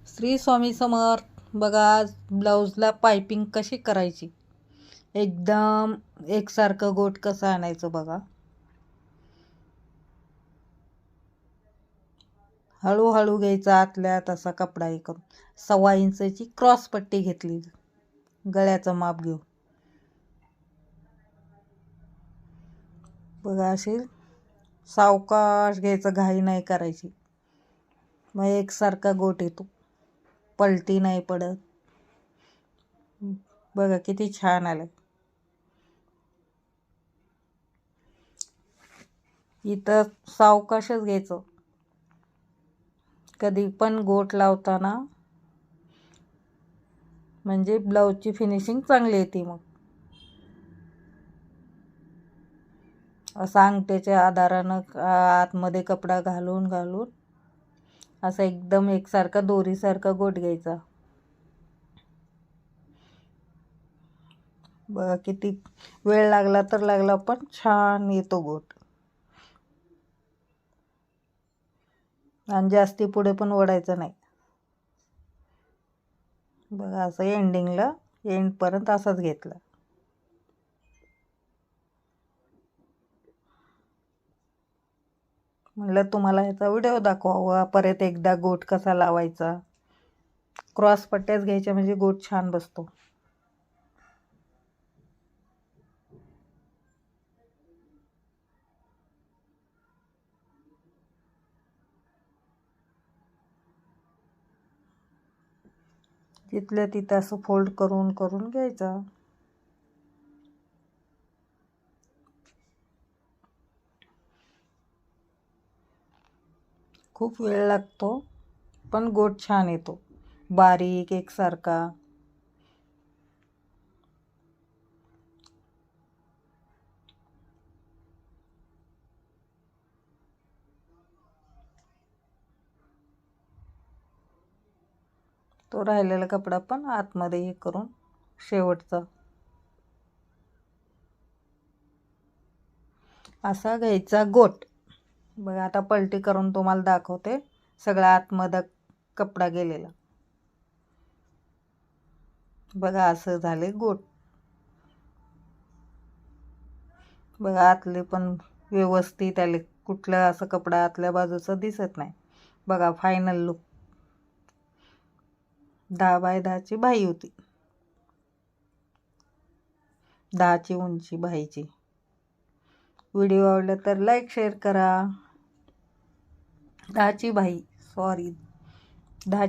श्री स्वामी समर्थ. बघा आज ब्लाऊजला पायपिंग कशी करायची, एकदम एकसारखं गोट कसं आणायचं बघा. हळूहळू घ्यायचा, आतल्या तसा कपडा हे करून 1.25 इंचाची क्रॉस पट्टी घेतली, गळ्याचं माप घेऊन बघा. अशी सावकाश घ्यायचं, घाई नाही करायची. मग एकसारखा गोट येतो, पलटी नाही पडत. बघा किती छान आलं. इथं सावकाशच घ्यायचं. कधी पण गोट लावताना म्हणजे ब्लाऊजची फिनिशिंग चांगली येते. मग असं अंगठ्याच्या आधारानं आतमध्ये कपडा घालून घालून असं एकदम एकसारखा दोरीसारखा गोट घ्यायचा. बघा किती वेळ लागला तर लागला, पण छान येतो गोट. आणि जास्ती पुढे पण ओढायचं नाही. बघा असं एंडिंगला एंडपर्यंत असंच घेतलं. म्हटलं तुम्हाला ह्याचा व्हिडिओ दाखवावा. परत एकदा गोट कसा लावायचा. क्रॉस पट्ट्याच घ्यायच्या म्हणजे गोट छान बसतो. तिथल्या तिथं असं फोल्ड करून करून घ्यायचा. खूप वेळ लागतो, पण गोट छान येतो, बारीक एकसारखा. तो राहिलेला कपडा पण आतमध्ये हे करून शेवटचा असा घ्यायचा गोट. बघा आता पलटी करून तुम्हाला दाखवते. सगळा आतमध्ये कपडा गेलेला बघा. असं झाले गोट. बघा आतले पण व्यवस्थित आले, कुठलं असं कपडा आतल्या बाजूचं दिसत नाही. बघा फायनल लुक. 10 बाय 10ची बाही होती, 10ची उंची बाहीची. व्हिडिओ आवडला तर लाईक शेअर करा. 10ची बाही, सॉरी